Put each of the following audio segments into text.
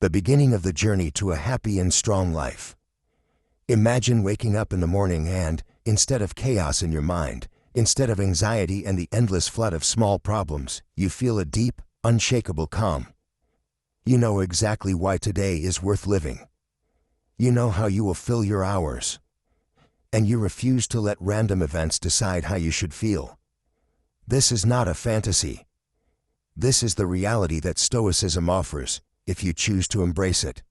the beginning of the journey to a happy and strong life. Imagine waking up in the morning and, instead of chaos in your mind, instead of anxiety and the endless flood of small problems, you feel a deep, unshakable calm. You know exactly why today is worth living. You know how you will fill your hours. And you refuse to let random events decide how you should feel. This is not a fantasy. This is the reality that Stoicism offers, if you choose to embrace it.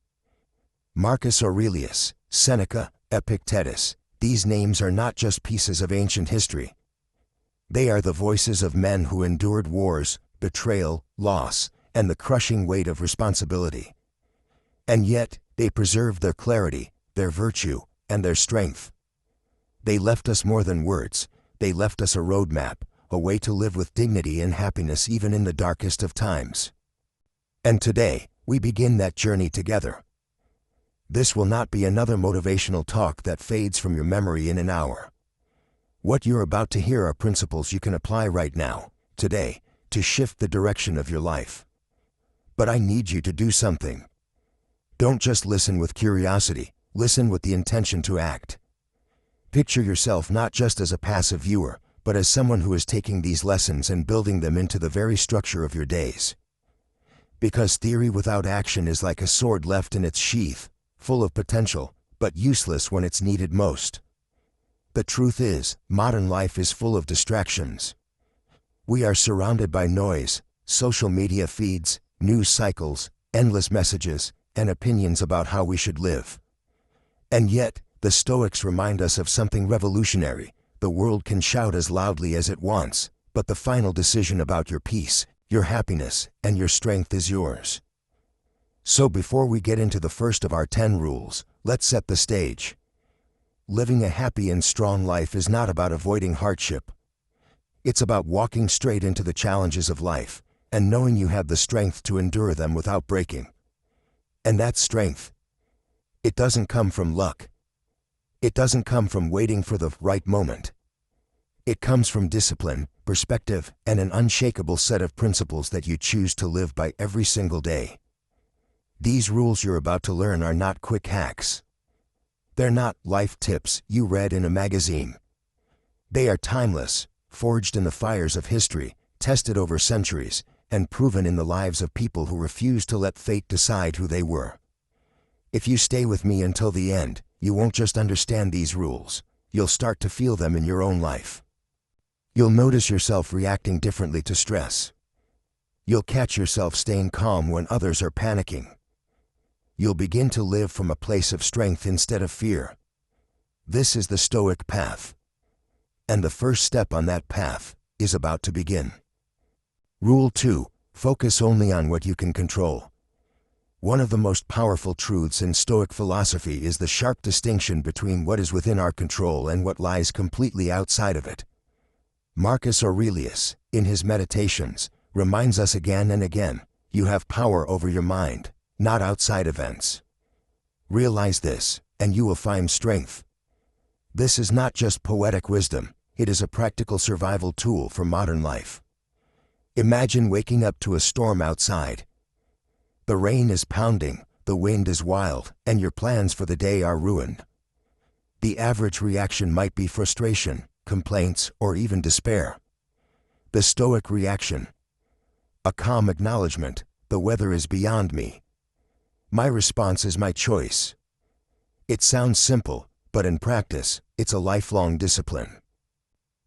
Marcus Aurelius, Seneca, Epictetus, these names are not just pieces of ancient history. They are the voices of men who endured wars, betrayal, loss, and the crushing weight of responsibility. And yet, they preserved their clarity, their virtue, and their strength. They left us more than words. They left us a roadmap, a way to live with dignity and happiness even in the darkest of times. And today, we begin that journey together. This will not be another motivational talk that fades from your memory in an hour. What you're about to hear are principles you can apply right now, today, to shift the direction of your life. But I need you to do something. Don't just listen with curiosity, listen with the intention to act. Picture yourself not just as a passive viewer, but as someone who is taking these lessons and building them into the very structure of your days. Because theory without action is like a sword left in its sheath, full of potential, but useless when it's needed most. The truth is, modern life is full of distractions. We are surrounded by noise, social media feeds, news cycles, endless messages, and opinions about how we should live. And yet, the Stoics remind us of something revolutionary. The world can shout as loudly as it wants, but the final decision about your peace, your happiness, and your strength is yours. So before we get into the first of our 10 rules, let's set the stage. Living a happy and strong life is not about avoiding hardship. It's about walking straight into the challenges of life, and knowing you have the strength to endure them without breaking. And that strength, it doesn't come from luck. It doesn't come from waiting for the right moment. It comes from discipline, perspective, and an unshakable set of principles that you choose to live by every single day. These rules you're about to learn are not quick hacks. They're not life tips you read in a magazine. They are timeless, forged in the fires of history, tested over centuries, and proven in the lives of people who refused to let fate decide who they were. If you stay with me until the end, you won't just understand these rules, you'll start to feel them in your own life. You'll notice yourself reacting differently to stress. You'll catch yourself staying calm when others are panicking. You'll begin to live from a place of strength instead of fear. This is the Stoic path. And the first step on that path is about to begin. Rule 2. Focus only on what you can control. One of the most powerful truths in Stoic philosophy is the sharp distinction between what is within our control and what lies completely outside of it. Marcus Aurelius, in his Meditations, reminds us again and again, you have power over your mind, not outside events. Realize this, and you will find strength. This is not just poetic wisdom, it is a practical survival tool for modern life. Imagine waking up to a storm outside. The rain is pounding, the wind is wild, and your plans for the day are ruined. The average reaction might be frustration, complaints, or even despair. The Stoic reaction: a calm acknowledgement, the weather is beyond me. My response is my choice. It sounds simple, but in practice, it's a lifelong discipline.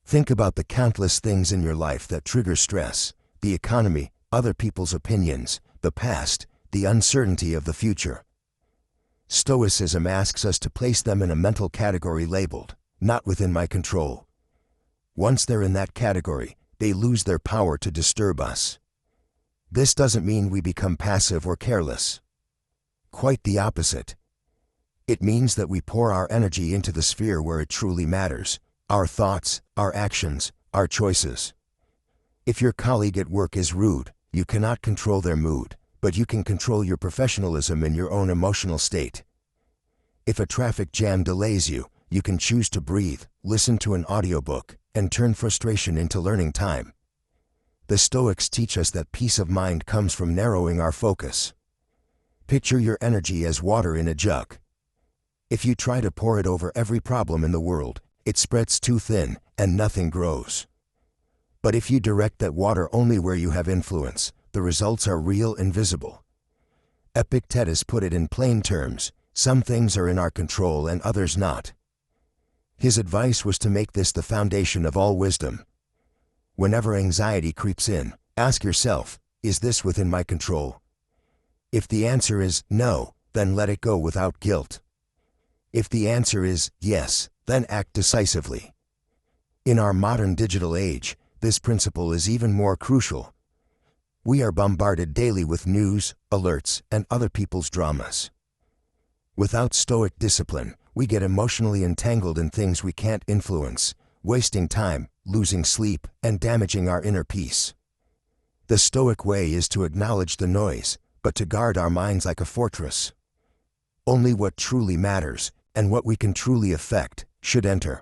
Think about the countless things in your life that trigger stress: the economy, other people's opinions, the past, the uncertainty of the future. Stoicism asks us to place them in a mental category labeled, not within my control. Once they're in that category, they lose their power to disturb us. This doesn't mean we become passive or careless. Quite the opposite. It means that we pour our energy into the sphere where it truly matters: our thoughts, our actions, our choices. If your colleague at work is rude, you cannot control their mood, but you can control your professionalism in your own emotional state. If a traffic jam delays you, you can choose to breathe, listen to an audiobook, and turn frustration into learning time. The Stoics teach us that peace of mind comes from narrowing our focus. Picture your energy as water in a jug. If you try to pour it over every problem in the world, it spreads too thin and nothing grows. But if you direct that water only where you have influence, the results are real and visible. Epictetus put it in plain terms: some things are in our control and others not. His advice was to make this the foundation of all wisdom. Whenever anxiety creeps in, ask yourself, is this within my control? If the answer is no, then let it go without guilt. If the answer is yes, then act decisively. In our modern digital age, this principle is even more crucial. We are bombarded daily with news, alerts, and other people's dramas. Without Stoic discipline, we get emotionally entangled in things we can't influence, wasting time, losing sleep, and damaging our inner peace. The Stoic way is to acknowledge the noise, but to guard our minds like a fortress. Only what truly matters, and what we can truly affect, should enter.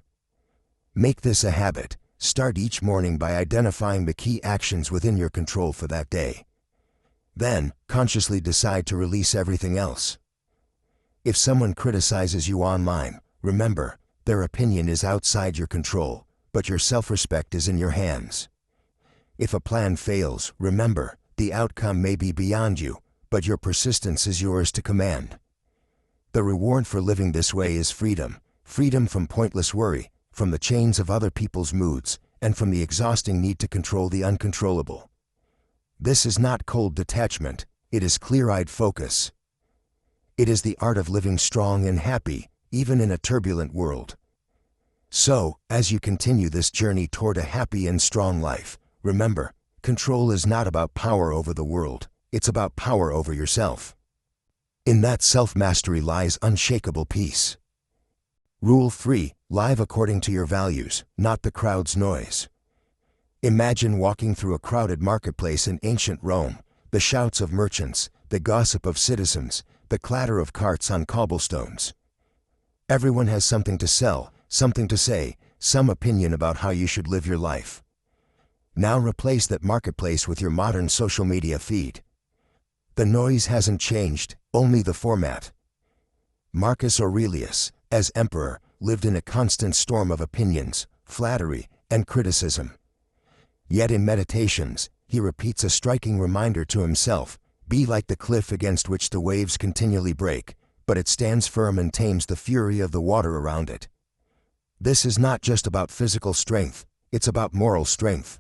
Make this a habit. Start each morning by identifying the key actions within your control for that day. Then, consciously decide to release everything else. If someone criticizes you online, remember, their opinion is outside your control, but your self-respect is in your hands. If a plan fails, remember, the outcome may be beyond you, but your persistence is yours to command. The reward for living this way is freedom, freedom from pointless worry, from the chains of other people's moods, and from the exhausting need to control the uncontrollable. This is not cold detachment, it is clear-eyed focus. It is the art of living strong and happy, even in a turbulent world. So, as you continue this journey toward a happy and strong life, remember, control is not about power over the world, it's about power over yourself. In that self-mastery lies unshakable peace. Rule 3. Live according to your values, not the crowd's noise. Imagine walking through a crowded marketplace in ancient Rome, the shouts of merchants, the gossip of citizens, the clatter of carts on cobblestones. Everyone has something to sell, something to say, some opinion about how you should live your life. Now replace that marketplace with your modern social media feed. The noise hasn't changed, only the format. Marcus Aurelius, as emperor, lived in a constant storm of opinions, flattery, and criticism. Yet in Meditations, he repeats a striking reminder to himself: be like the cliff against which the waves continually break, but it stands firm and tames the fury of the water around it. This is not just about physical strength, it's about moral strength.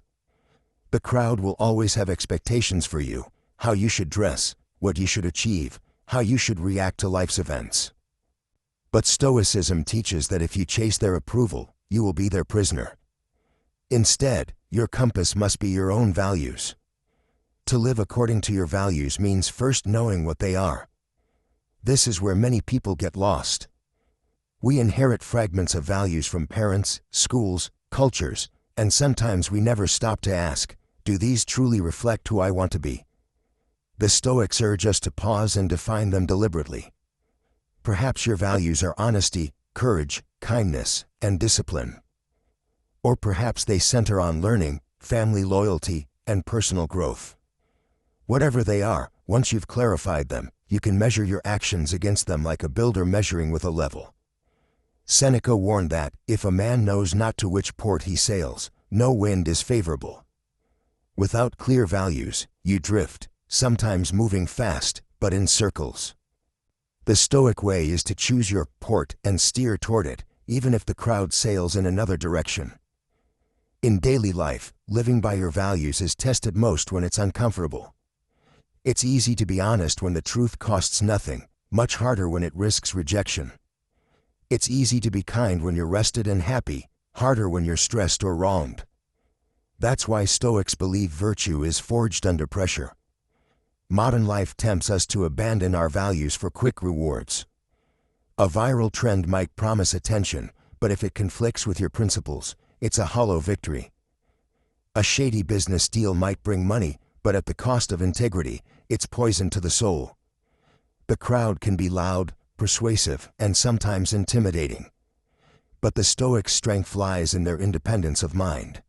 The crowd will always have expectations for you, how you should dress, what you should achieve, how you should react to life's events. But Stoicism teaches that if you chase their approval, you will be their prisoner. Instead, your compass must be your own values. To live according to your values means first knowing what they are. This is where many people get lost. We inherit fragments of values from parents, schools, cultures, and sometimes we never stop to ask, do these truly reflect who I want to be? The Stoics urge us to pause and define them deliberately. Perhaps your values are honesty, courage, kindness, and discipline. Or perhaps they center on learning, family loyalty, and personal growth. Whatever they are, once you've clarified them, you can measure your actions against them like a builder measuring with a level. Seneca warned that, if a man knows not to which port he sails, no wind is favorable. Without clear values, you drift, sometimes moving fast, but in circles. The Stoic way is to choose your port and steer toward it, even if the crowd sails in another direction. In daily life, living by your values is tested most when it's uncomfortable. It's easy to be honest when the truth costs nothing, much harder when it risks rejection. It's easy to be kind when you're rested and happy, harder when you're stressed or wronged. That's why Stoics believe virtue is forged under pressure. Modern life tempts us to abandon our values for quick rewards. A viral trend might promise attention, but if it conflicts with your principles, it's a hollow victory. A shady business deal might bring money, but at the cost of integrity, it's poison to the soul. The crowd can be loud, persuasive, and sometimes intimidating. But the Stoics' strength lies in their independence of mind.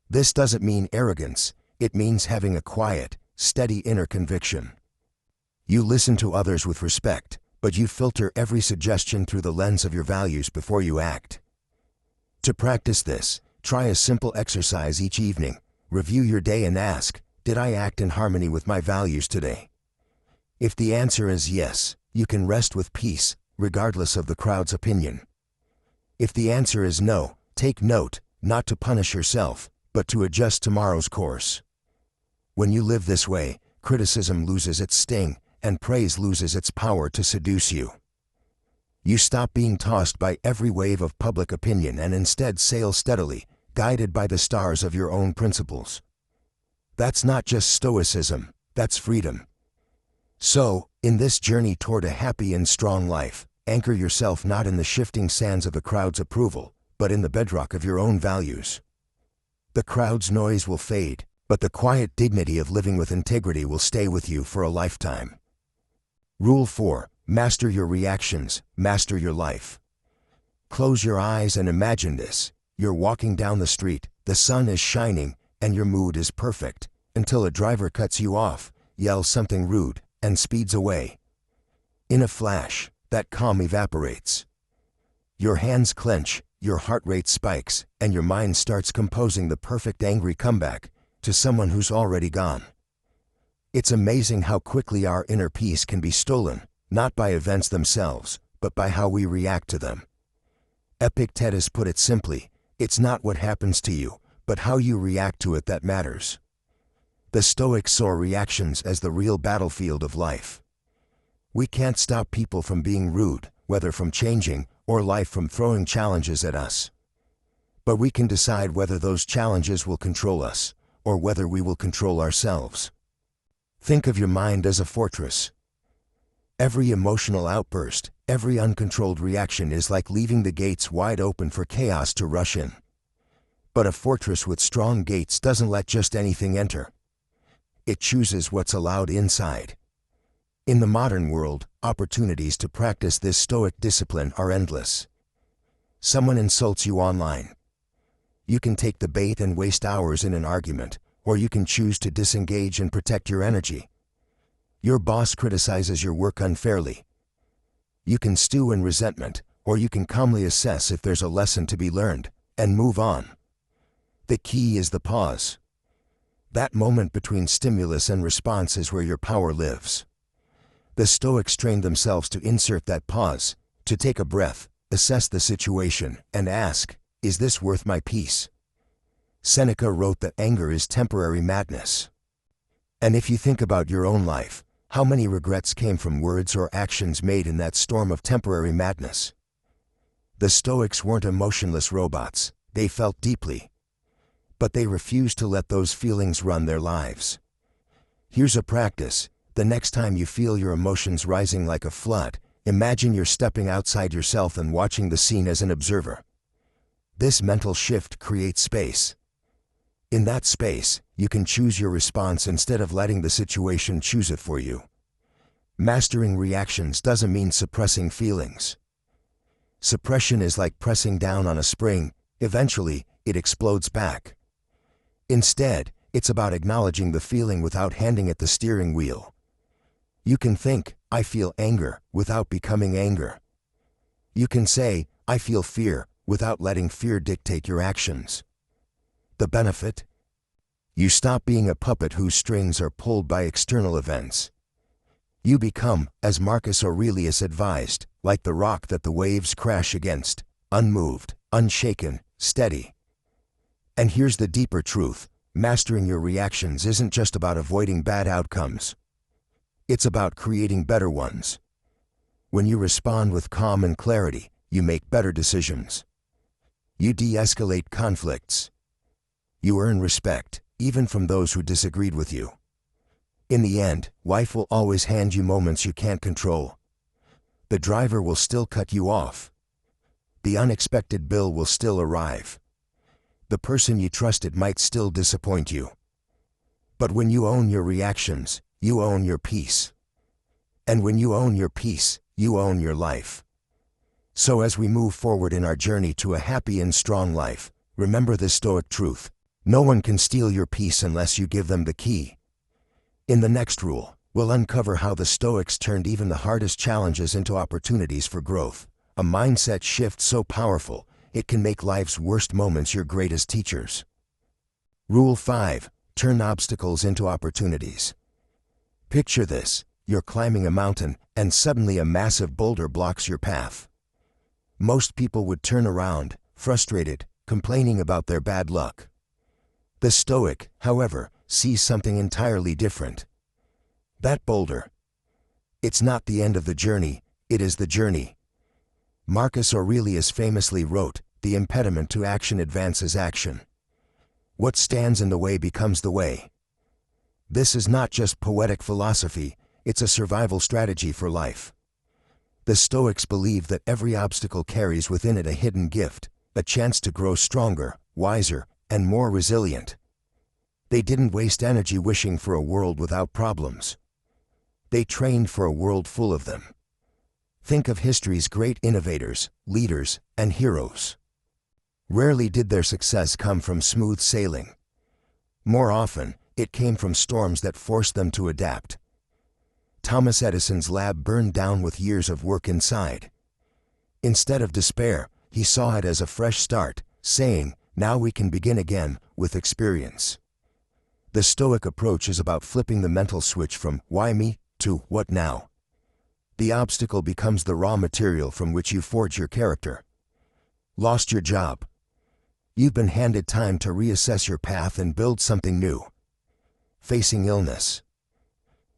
This doesn't mean arrogance, it means having a quiet, steady inner conviction. You listen to others with respect, but you filter every suggestion through the lens of your values before you act. To practice this, try a simple exercise each evening. Review your day and ask, did I act in harmony with my values today? If the answer is yes, you can rest with peace, regardless of the crowd's opinion. If the answer is no, take note, not to punish yourself, but to adjust tomorrow's course. When you live this way, criticism loses its sting, and praise loses its power to seduce you. You stop being tossed by every wave of public opinion and instead sail steadily, guided by the stars of your own principles. That's not just Stoicism, that's freedom. So, in this journey toward a happy and strong life, anchor yourself not in the shifting sands of the crowd's approval, but in the bedrock of your own values. The crowd's noise will fade, but the quiet dignity of living with integrity will stay with you for a lifetime. Rule 4. Master your reactions, master your life. Close your eyes and imagine this. You're walking down the street, the sun is shining, and your mood is perfect, until a driver cuts you off, yells something rude, and speeds away. In a flash, that calm evaporates. Your hands clench, your heart rate spikes, and your mind starts composing the perfect angry comeback to someone who's already gone. It's amazing how quickly our inner peace can be stolen, not by events themselves, but by how we react to them. Epictetus put it simply, it's not what happens to you, but how you react to it that matters. The Stoics saw reactions as the real battlefield of life. We can't stop people from being rude, weather from changing, or life from throwing challenges at us. But we can decide whether those challenges will control us, or whether we will control ourselves. Think of your mind as a fortress. Every emotional outburst, every uncontrolled reaction is like leaving the gates wide open for chaos to rush in. But a fortress with strong gates doesn't let just anything enter. It chooses what's allowed inside. In the modern world, opportunities to practice this Stoic discipline are endless. Someone insults you online. You can take the bait and waste hours in an argument, or you can choose to disengage and protect your energy. Your boss criticizes your work unfairly. You can stew in resentment, or you can calmly assess if there's a lesson to be learned, and move on. The key is the pause. That moment between stimulus and response is where your power lives. The Stoics trained themselves to insert that pause, to take a breath, assess the situation, and ask, is this worth my peace? Seneca wrote that anger is temporary madness. And if you think about your own life, how many regrets came from words or actions made in that storm of temporary madness? The Stoics weren't emotionless robots, they felt deeply. But they refused to let those feelings run their lives. Here's a practice. The next time you feel your emotions rising like a flood, imagine you're stepping outside yourself and watching the scene as an observer. This mental shift creates space. In that space, you can choose your response instead of letting the situation choose it for you. Mastering reactions doesn't mean suppressing feelings. Suppression is like pressing down on a spring. Eventually, it explodes back. Instead, it's about acknowledging the feeling without handing it the steering wheel. You can think, I feel anger, without becoming anger. You can say, I feel fear, without letting fear dictate your actions. The benefit? You stop being a puppet whose strings are pulled by external events. You become, as Marcus Aurelius advised, like the rock that the waves crash against, unmoved, unshaken, steady. And here's the deeper truth, mastering your reactions isn't just about avoiding bad outcomes. It's about creating better ones. When you respond with calm and clarity, you make better decisions. You de-escalate conflicts. You earn respect, even from those who disagreed with you. In the end, life will always hand you moments you can't control. The driver will still cut you off. The unexpected bill will still arrive. The person you trusted might still disappoint you. But when you own your reactions, you own your peace. And when you own your peace, you own your life. So as we move forward in our journey to a happy and strong life, remember this Stoic truth. No one can steal your peace unless you give them the key. In the next rule, We'll uncover how the Stoics turned even the hardest challenges into opportunities for growth, a mindset shift so powerful, it can make life's worst moments your greatest teachers. Rule 5. Turn obstacles into opportunities. Picture this: you're climbing a mountain, and suddenly a massive boulder blocks your path. Most people would turn around, frustrated, complaining about their bad luck. The Stoic, however, sees something entirely different. That boulder. It's not the end of the journey, it is the journey. Marcus Aurelius famously wrote, "The impediment to action advances action. What stands in the way becomes the way." This is not just poetic philosophy, it's a survival strategy for life. The Stoics believe that every obstacle carries within it a hidden gift, a chance to grow stronger, wiser, and more resilient. They didn't waste energy wishing for a world without problems. They trained for a world full of them. Think of history's great innovators, leaders, and heroes. Rarely did their success come from smooth sailing. More often, it came from storms that forced them to adapt. Thomas Edison's lab burned down with years of work inside. Instead of despair, he saw it as a fresh start, saying, "Now we can begin again, with experience." The Stoic approach is about flipping the mental switch from "why me" to "what now?" The obstacle becomes the raw material from which you forge your character. Lost your job? You've been handed time to reassess your path and build something new. Facing illness?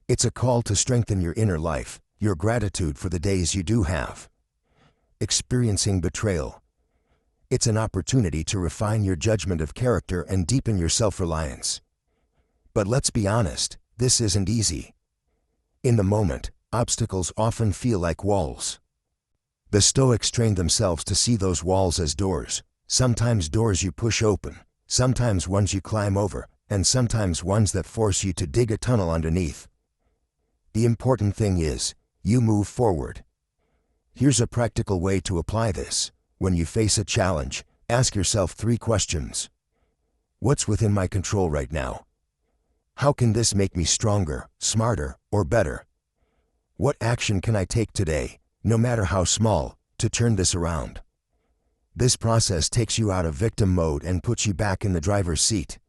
It's a call to strengthen your inner life, your gratitude for the days you do have. Experiencing betrayal? It's an opportunity to refine your judgment of character and deepen your self-reliance. But let's be honest, this isn't easy. In the moment, obstacles often feel like walls. The Stoics trained themselves to see those walls as doors, sometimes doors you push open, sometimes ones you climb over, and sometimes ones that force you to dig a tunnel underneath. The important thing is, you move forward. Here's a practical way to apply this. When you face a challenge, ask yourself 3 questions. What's within my control right now? How can this make me stronger, smarter, or better? What action can I take today, no matter how small, to turn this around? This process takes you out of victim mode and puts you back in the driver's seat.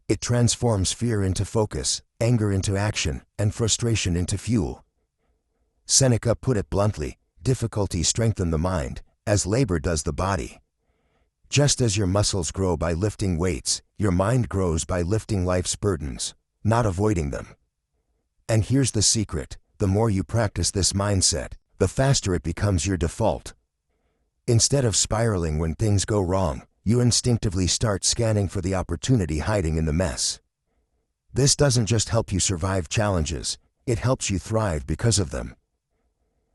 It transforms fear into focus, anger into action, and frustration into fuel. Seneca put it bluntly, difficulty strengthens the mind, as labor does the body. Just as your muscles grow by lifting weights, your mind grows by lifting life's burdens, not avoiding them. And here's the secret: the more you practice this mindset, the faster it becomes your default. Instead of spiraling when things go wrong, you instinctively start scanning for the opportunity hiding in the mess. This doesn't just help you survive challenges, it helps you thrive because of them.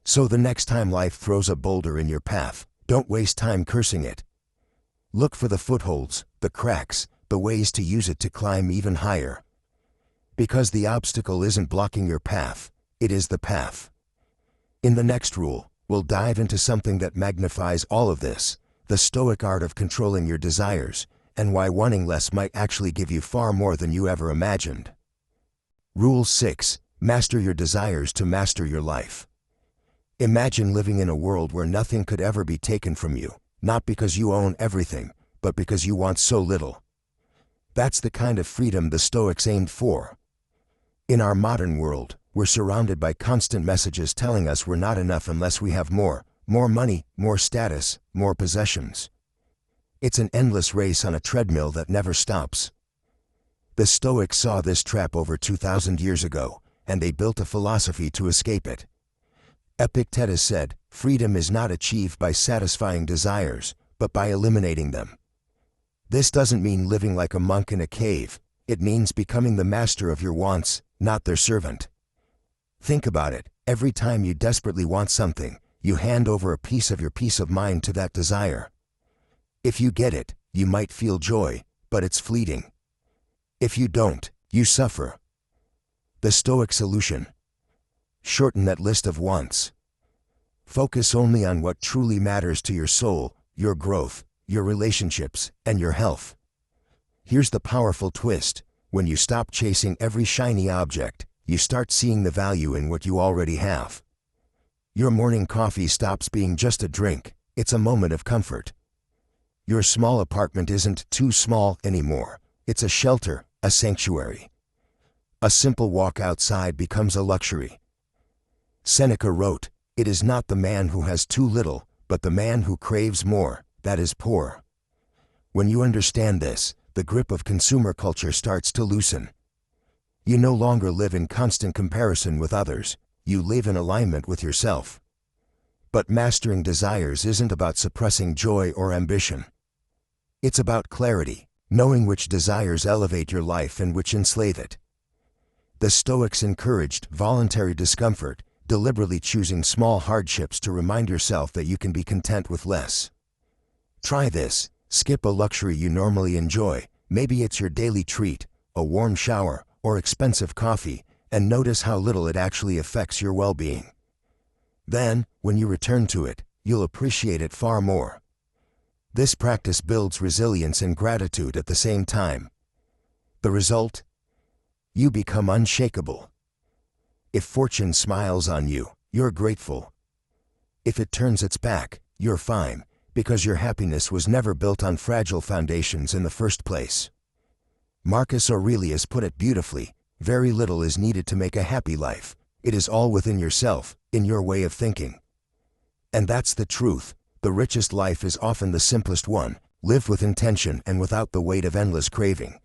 So the next time life throws a boulder in your path, don't waste time cursing it. Look for the footholds, the cracks, the ways to use it to climb even higher. Because the obstacle isn't blocking your path, it is the path. In the next rule, we'll dive into something that magnifies all of this: the Stoic art of controlling your desires, and why wanting less might actually give you far more than you ever imagined. Rule 6. Master your desires to master your life. Imagine living in a world where nothing could ever be taken from you, not because you own everything, but because you want so little. That's the kind of freedom the Stoics aimed for. In our modern world, we're surrounded by constant messages telling us we're not enough unless we have more money, more status, more possessions. It's an endless race on a treadmill that never stops. The Stoics saw this trap over 2,000 years ago, and they built a philosophy to escape it. Epictetus said, "Freedom is not achieved by satisfying desires, but by eliminating them." This doesn't mean living like a monk in a cave. It means becoming the master of your wants, not their servant. Think about it. Every time you desperately want something, you hand over a piece of your peace of mind to that desire. If you get it, you might feel joy, but it's fleeting. If you don't, you suffer. The Stoic solution: shorten that list of wants. Focus only on what truly matters to your soul, your growth, your relationships, and your health. Here's the powerful twist: when you stop chasing every shiny object, You start seeing the value in what you already have. Your morning coffee stops being just a drink, it's a moment of comfort. Your small apartment isn't too small anymore, it's a shelter, a sanctuary. A simple walk outside becomes a luxury. Seneca wrote, "It is not the man who has too little, but the man who craves more, that is poor." When you understand this, the grip of consumer culture starts to loosen. You no longer live in constant comparison with others, you live in alignment with yourself. But mastering desires isn't about suppressing joy or ambition. It's about clarity, knowing which desires elevate your life and which enslave it. The Stoics encouraged voluntary discomfort, deliberately choosing small hardships to remind yourself that you can be content with less. Try this, skip a luxury you normally enjoy, maybe it's your daily treat, a warm shower, or expensive coffee, and notice how little it actually affects your well-being. Then, when you return to it, you'll appreciate it far more. This practice builds resilience and gratitude at the same time. The result? You become unshakable. If fortune smiles on you, you're grateful. If it turns its back, you're fine, because your happiness was never built on fragile foundations in the first place. Marcus Aurelius put it beautifully, very little is needed to make a happy life. It is all within yourself, in your way of thinking. And that's the truth. The richest life is often the simplest one, lived with intention and without the weight of endless craving.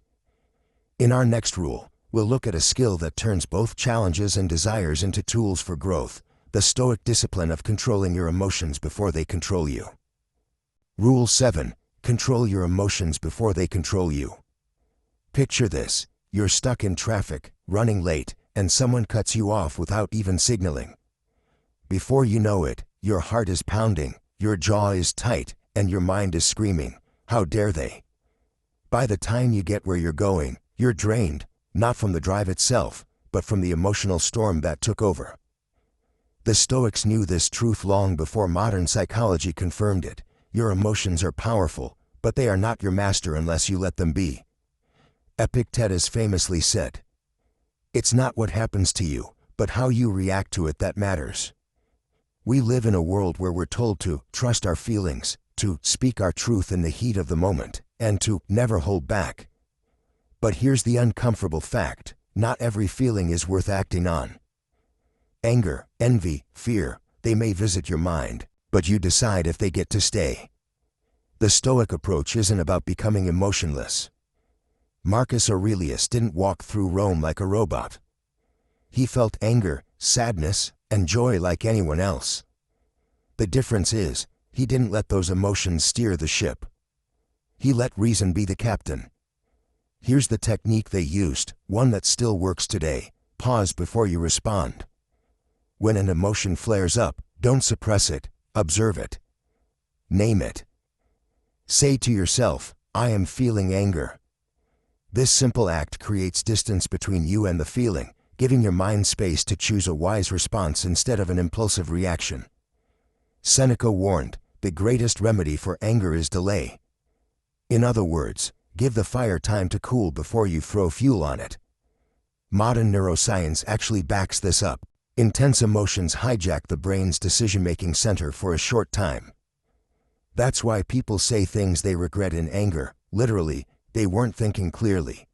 In our next rule, we'll look at a skill that turns both challenges and desires into tools for growth, the Stoic discipline of controlling your emotions before they control you. Rule 7. Control your emotions before they control you. Picture this, you're stuck in traffic, running late, and someone cuts you off without even signaling. Before you know it, your heart is pounding, your jaw is tight, and your mind is screaming, "How dare they?" By the time you get where you're going, you're drained, not from the drive itself, but from the emotional storm that took over. The Stoics knew this truth long before modern psychology confirmed it. Your emotions are powerful, but they are not your master unless you let them be. Epictetus famously said, "It's not what happens to you, but how you react to it that matters." We live in a world where we're told to trust our feelings, to speak our truth in the heat of the moment, and to never hold back. But here's the uncomfortable fact, not every feeling is worth acting on. Anger, envy, fear, they may visit your mind, but you decide if they get to stay. The Stoic approach isn't about becoming emotionless. Marcus Aurelius didn't walk through Rome like a robot. He felt anger, sadness, and joy like anyone else. The difference is, he didn't let those emotions steer the ship. He let reason be the captain. Here's the technique they used, one that still works today. Pause before you respond. When an emotion flares up, don't suppress it, observe it. Name it. Say to yourself, "I am feeling anger." This simple act creates distance between you and the feeling, giving your mind space to choose a wise response instead of an impulsive reaction. Seneca warned, "The greatest remedy for anger is delay." In other words, give the fire time to cool before you throw fuel on it. Modern neuroscience actually backs this up. Intense emotions hijack the brain's decision-making center for a short time. That's why people say things they regret in anger. Literally, they weren't thinking clearly.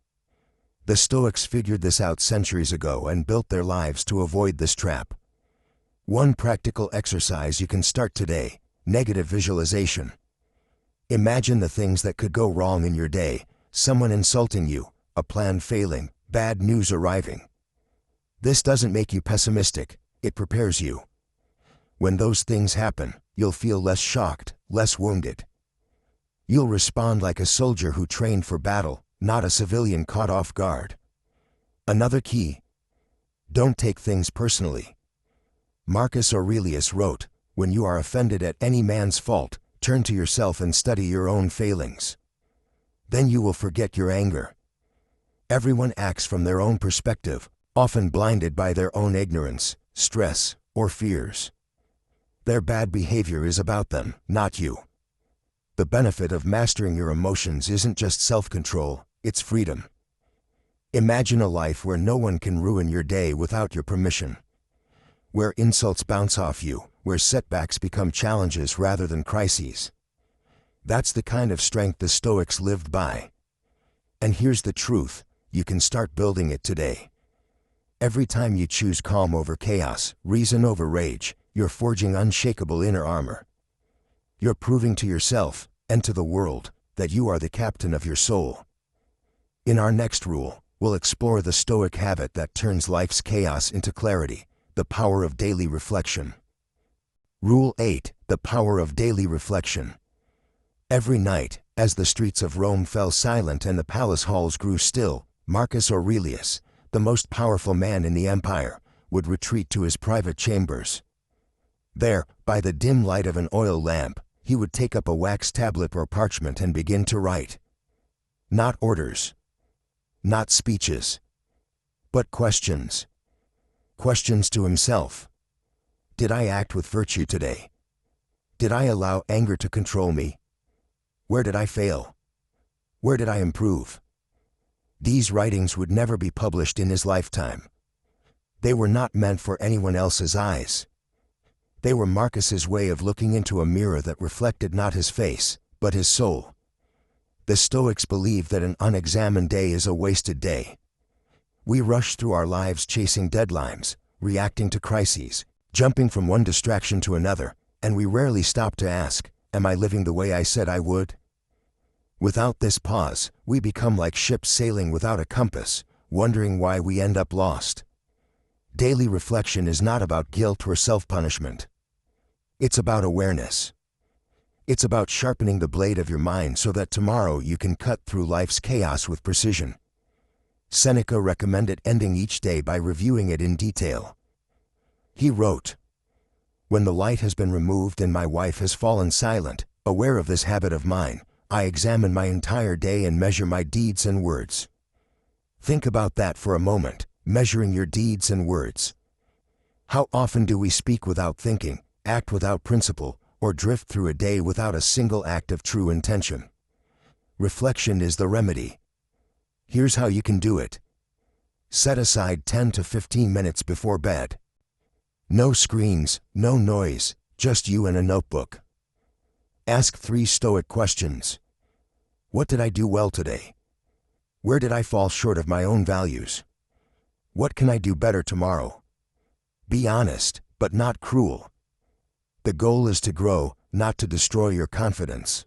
The Stoics figured this out centuries ago and built their lives to avoid this trap. One practical exercise you can start today: negative visualization. Imagine the things that could go wrong in your day: someone insulting you, a plan failing, bad news arriving. This doesn't make you pessimistic, it prepares you. When those things happen, you'll feel less shocked, less wounded. You'll respond like a soldier who trained for battle, not a civilian caught off guard. Another key: don't take things personally. Marcus Aurelius wrote, "When you are offended at any man's fault, turn to yourself and study your own failings. Then you will forget your anger." Everyone acts from their own perspective, often blinded by their own ignorance, stress, or fears. Their bad behavior is about them, not you. The benefit of mastering your emotions isn't just self-control, it's freedom. Imagine a life where no one can ruin your day without your permission. Where insults bounce off you, where setbacks become challenges rather than crises. That's the kind of strength the Stoics lived by. And here's the truth, you can start building it today. Every time you choose calm over chaos, reason over rage, you're forging unshakable inner armor. You're proving to yourself, and to the world, that you are the captain of your soul. In our next rule, we'll explore the Stoic habit that turns life's chaos into clarity, the power of daily reflection. Rule 8, the power of daily reflection. Every night, as the streets of Rome fell silent and the palace halls grew still, Marcus Aurelius, the most powerful man in the empire, would retreat to his private chambers. There, by the dim light of an oil lamp, he would take up a wax tablet or parchment and begin to write. Not orders. Not speeches. But questions. Questions to himself. Did I act with virtue today? Did I allow anger to control me? Where did I fail? Where did I improve? These writings would never be published in his lifetime. They were not meant for anyone else's eyes. They were Marcus's way of looking into a mirror that reflected not his face, but his soul. The Stoics believed that an unexamined day is a wasted day. We rush through our lives chasing deadlines, reacting to crises, jumping from one distraction to another, and we rarely stop to ask, am I living the way I said I would? Without this pause, we become like ships sailing without a compass, wondering why we end up lost. Daily reflection is not about guilt or self-punishment. It's about awareness. It's about sharpening the blade of your mind so that tomorrow you can cut through life's chaos with precision. Seneca recommended ending each day by reviewing it in detail. He wrote, "When the light has been removed and my wife has fallen silent, aware of this habit of mine, I examine my entire day and measure my deeds and words." Think about that for a moment, measuring your deeds and words. How often do we speak without thinking, act without principle, or drift through a day without a single act of true intention? Reflection is the remedy. Here's how you can do it. Set aside 10 to 15 minutes before bed. No screens, no noise, just you and a notebook. Ask 3 Stoic questions. What did I do well today? Where did I fall short of my own values? What can I do better tomorrow? Be honest, but not cruel. The goal is to grow, not to destroy your confidence.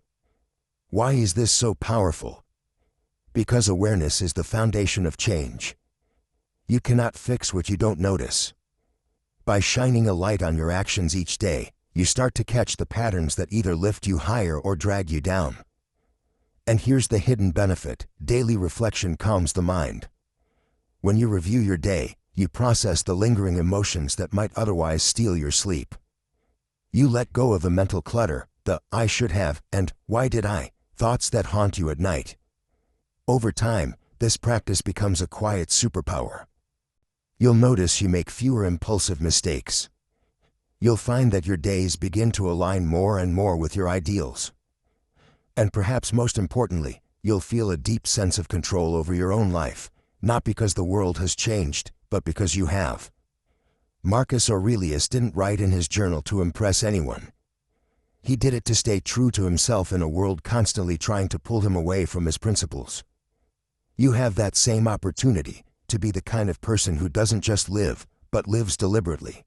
Why is this so powerful? Because awareness is the foundation of change. You cannot fix what you don't notice. By shining a light on your actions each day, you start to catch the patterns that either lift you higher or drag you down. And here's the hidden benefit: daily reflection calms the mind. When you review your day, you process the lingering emotions that might otherwise steal your sleep. You let go of the mental clutter, the "I should have" and "why did I" thoughts that haunt you at night. Over time, this practice becomes a quiet superpower. You'll notice you make fewer impulsive mistakes. You'll find that your days begin to align more and more with your ideals. And perhaps most importantly, you'll feel a deep sense of control over your own life, not because the world has changed, but because you have. Marcus Aurelius didn't write in his journal to impress anyone. He did it to stay true to himself in a world constantly trying to pull him away from his principles. You have that same opportunity to be the kind of person who doesn't just live, but lives deliberately.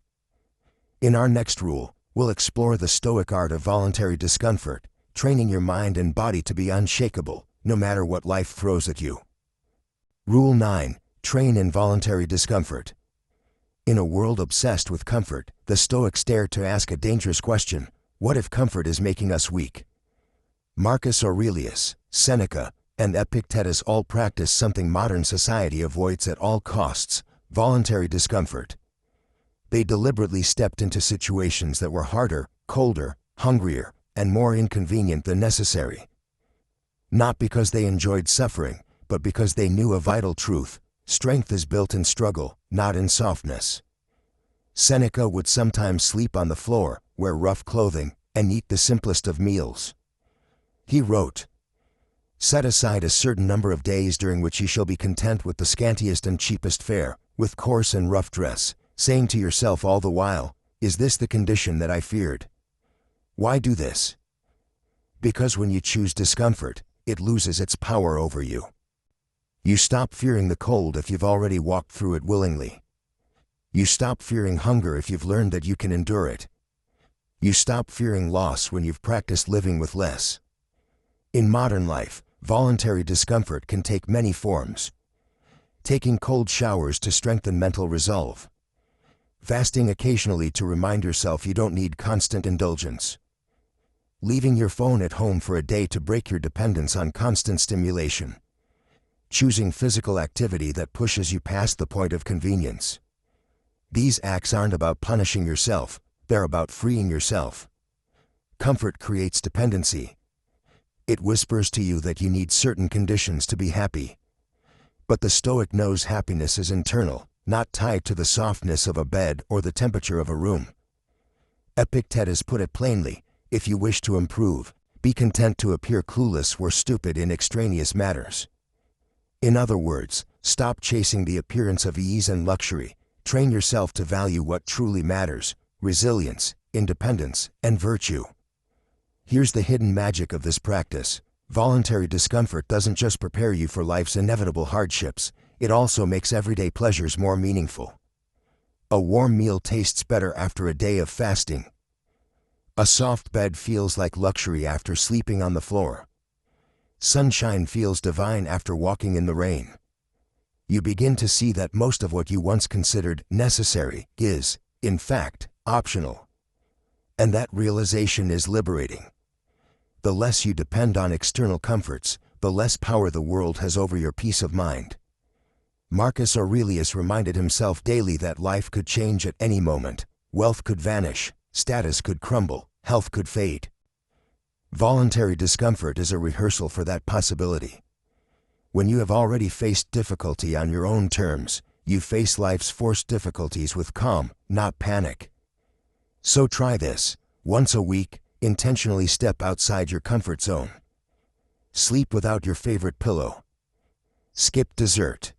In our next rule, we'll explore the Stoic art of voluntary discomfort, training your mind and body to be unshakable, no matter what life throws at you. Rule 9. Train involuntary discomfort. In a world obsessed with comfort, the Stoics dared to ask a dangerous question: what if comfort is making us weak? Marcus Aurelius, Seneca, and Epictetus all practiced something modern society avoids at all costs: voluntary discomfort. They deliberately stepped into situations that were harder, colder, hungrier, and more inconvenient than necessary. Not because they enjoyed suffering, but because they knew a vital truth: strength is built in struggle, not in softness. Seneca would sometimes sleep on the floor, wear rough clothing, and eat the simplest of meals. He wrote, Set aside a certain number of days during which ye shall be content with the scantiest and cheapest fare, with coarse and rough dress, saying to yourself all the while, "Is this the condition that I feared?" Why do this? Because when you choose discomfort, it loses its power over you. You stop fearing the cold if you've already walked through it willingly. You stop fearing hunger if you've learned that you can endure it. You stop fearing loss when you've practiced living with less. In modern life, voluntary discomfort can take many forms. Taking cold showers to strengthen mental resolve. Fasting occasionally to remind yourself you don't need constant indulgence. Leaving your phone at home for a day to break your dependence on constant stimulation. Choosing physical activity that pushes you past the point of convenience. These acts aren't about punishing yourself, they're about freeing yourself. Comfort creates dependency. It whispers to you that you need certain conditions to be happy. But the Stoic knows happiness is internal, not tied to the softness of a bed or the temperature of a room. Epictetus put it plainly, if you wish to improve, be content to appear clueless or stupid in extraneous matters. In other words, stop chasing the appearance of ease and luxury, train yourself to value what truly matters, resilience, independence, and virtue. Here's the hidden magic of this practice. Voluntary discomfort doesn't just prepare you for life's inevitable hardships, it also makes everyday pleasures more meaningful. A warm meal tastes better after a day of fasting. A soft bed feels like luxury after sleeping on the floor. Sunshine feels divine after walking in the rain. You begin to see that most of what you once considered necessary is, in fact, optional. And that realization is liberating. The less you depend on external comforts, the less power the world has over your peace of mind. Marcus Aurelius reminded himself daily that life could change at any moment, wealth could vanish, status could crumble, health could fade. Voluntary discomfort is a rehearsal for that possibility. When you have already faced difficulty on your own terms, you face life's forced difficulties with calm, not panic. So try this. Once a week, intentionally step outside your comfort zone. Sleep without your favorite pillow. Skip dessert.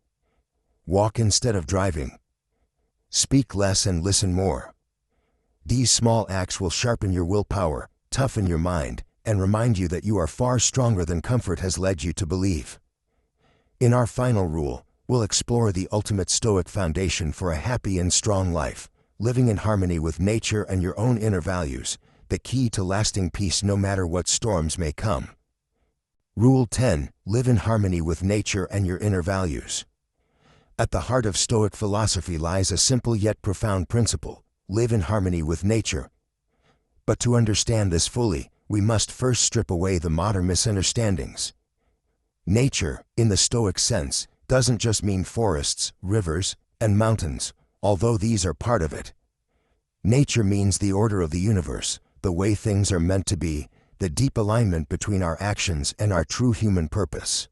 Walk instead of driving. Speak less and listen more. These small acts will sharpen your willpower, toughen your mind, and remind you that you are far stronger than comfort has led you to believe. In our final rule, we'll explore the ultimate Stoic foundation for a happy and strong life, living in harmony with nature and your own inner values, the key to lasting peace no matter what storms may come. Rule 10. Live in harmony with nature and your inner values. At the heart of Stoic philosophy lies a simple yet profound principle: live in harmony with nature. But to understand this fully, we must first strip away the modern misunderstandings. Nature, in the Stoic sense, doesn't just mean forests, rivers, and mountains, although these are part of it. Nature means the order of the universe, the way things are meant to be, the deep alignment between our actions and our true human purpose.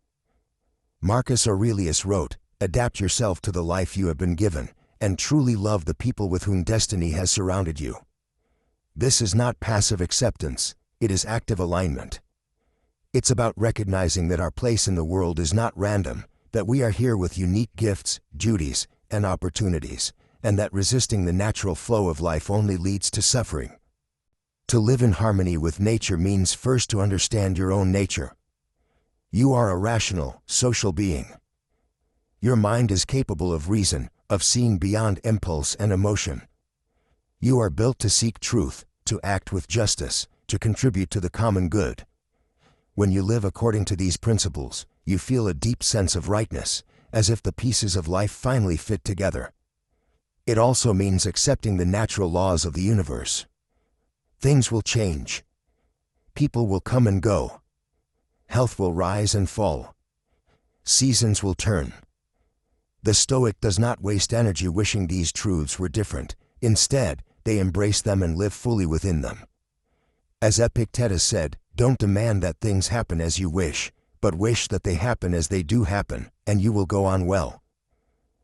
Marcus Aurelius wrote, "Adapt yourself to the life you have been given, and truly love the people with whom destiny has surrounded you." This is not passive acceptance, it is active alignment. It's about recognizing that our place in the world is not random, that we are here with unique gifts, duties, and opportunities, and that resisting the natural flow of life only leads to suffering. To live in harmony with nature means first to understand your own nature. You are a rational, social being. Your mind is capable of reason, of seeing beyond impulse and emotion. You are built to seek truth, to act with justice, to contribute to the common good. When you live according to these principles, you feel a deep sense of rightness, as if the pieces of life finally fit together. It also means accepting the natural laws of the universe. Things will change. People will come and go. Health will rise and fall. Seasons will turn. The Stoic does not waste energy wishing these truths were different. Instead, they embrace them and live fully within them. As Epictetus said, "Don't demand that things happen as you wish, but wish that they happen as they do happen, and you will go on well."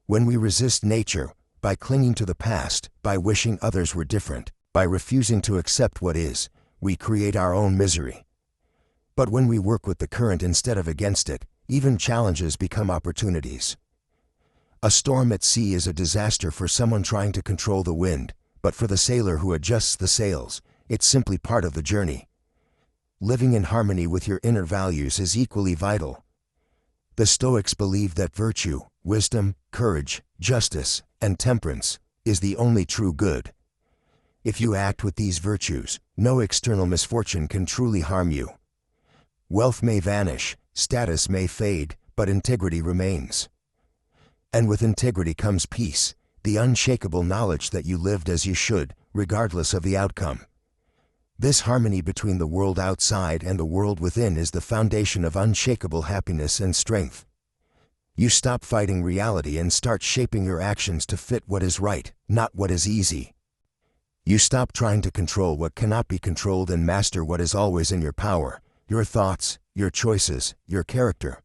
When we resist nature, by clinging to the past, by wishing others were different, by refusing to accept what is, we create our own misery. But when we work with the current instead of against it, even challenges become opportunities. A storm at sea is a disaster for someone trying to control the wind, but for the sailor who adjusts the sails, it's simply part of the journey. Living in harmony with your inner values is equally vital. The Stoics believe that virtue, wisdom, courage, justice, and temperance is the only true good. If you act with these virtues, no external misfortune can truly harm you. Wealth may vanish, status may fade, but integrity remains. And with integrity comes peace, the unshakable knowledge that you lived as you should, regardless of the outcome. This harmony between the world outside and the world within is the foundation of unshakable happiness and strength. You stop fighting reality and start shaping your actions to fit what is right, not what is easy. You stop trying to control what cannot be controlled and master what is always in your power, your thoughts, your choices, your character.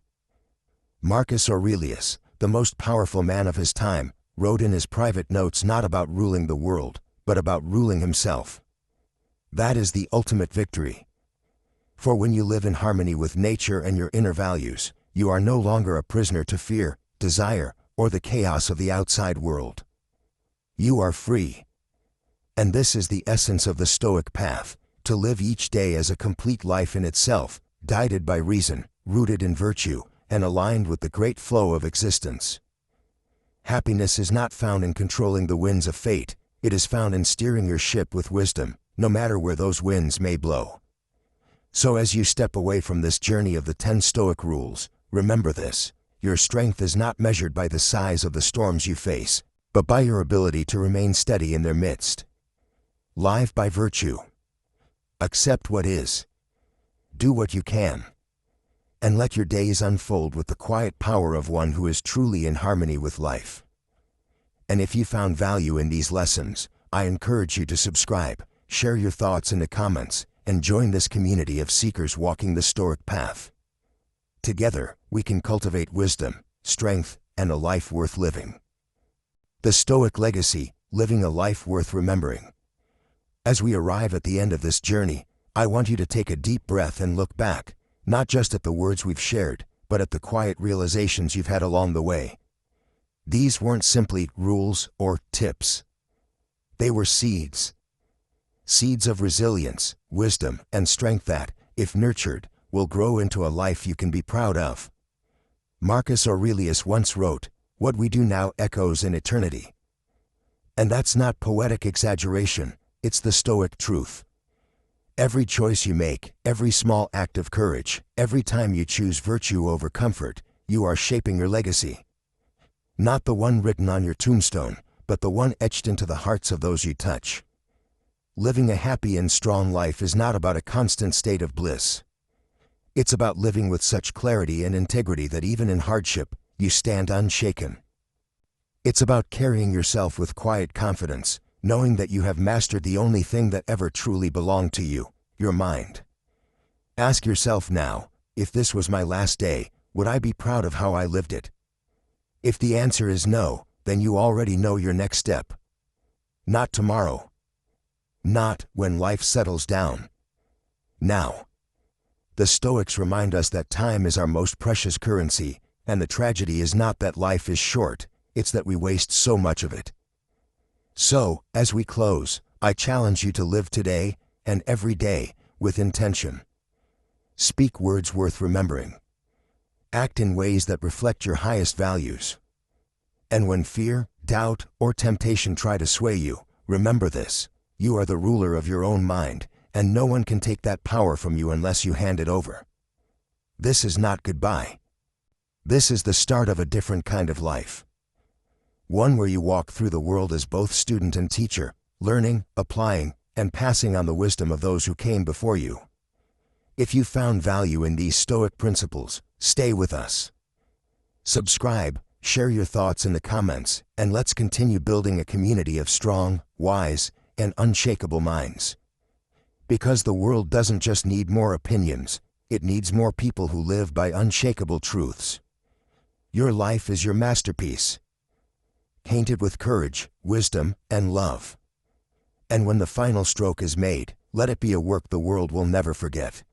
Marcus Aurelius, the most powerful man of his time, wrote in his private notes not about ruling the world, but about ruling himself. That is the ultimate victory. For when you live in harmony with nature and your inner values, you are no longer a prisoner to fear, desire, or the chaos of the outside world. You are free. And this is the essence of the Stoic path, to live each day as a complete life in itself, guided by reason, rooted in virtue, and aligned with the great flow of existence. Happiness is not found in controlling the winds of fate, it is found in steering your ship with wisdom, no matter where those winds may blow. So as you step away from this journey of the 10 Stoic rules, remember this: your strength is not measured by the size of the storms you face, but by your ability to remain steady in their midst. Live by virtue. Accept what is. Do what you can. And let your days unfold with the quiet power of one who is truly in harmony with life. And if you found value in these lessons, I encourage you to subscribe, share your thoughts in the comments, and join this community of seekers walking the Stoic path. Together, we can cultivate wisdom, strength, and a life worth living. The Stoic legacy, living a life worth remembering. As we arrive at the end of this journey, I want you to take a deep breath and look back, not just at the words we've shared, but at the quiet realizations you've had along the way. These weren't simply rules or tips. They were seeds. Seeds of resilience, wisdom, and strength that, if nurtured, will grow into a life you can be proud of. Marcus Aurelius once wrote, "What we do now echoes in eternity." And that's not poetic exaggeration, it's the Stoic truth. Every choice you make, every small act of courage, every time you choose virtue over comfort, you are shaping your legacy. Not the one written on your tombstone, but the one etched into the hearts of those you touch. Living a happy and strong life is not about a constant state of bliss. It's about living with such clarity and integrity that even in hardship, you stand unshaken. It's about carrying yourself with quiet confidence, knowing that you have mastered the only thing that ever truly belonged to you, your mind. Ask yourself now, if this was my last day, would I be proud of how I lived it? If the answer is no, then you already know your next step. Not tomorrow. Not when life settles down. Now. The Stoics remind us that time is our most precious currency, and the tragedy is not that life is short, it's that we waste so much of it. So, as we close, I challenge you to live today, and every day, with intention. Speak words worth remembering. Act in ways that reflect your highest values. And when fear, doubt, or temptation try to sway you, remember this: you are the ruler of your own mind, and no one can take that power from you unless you hand it over. This is not goodbye. This is the start of a different kind of life. One where you walk through the world as both student and teacher, learning, applying, and passing on the wisdom of those who came before you. If you found value in these Stoic principles, stay with us. Subscribe, share your thoughts in the comments, and let's continue building a community of strong, wise, and unshakable minds. Because the world doesn't just need more opinions, it needs more people who live by unshakable truths. Your life is your masterpiece, painted with courage, wisdom, and love. And when the final stroke is made, let it be a work the world will never forget.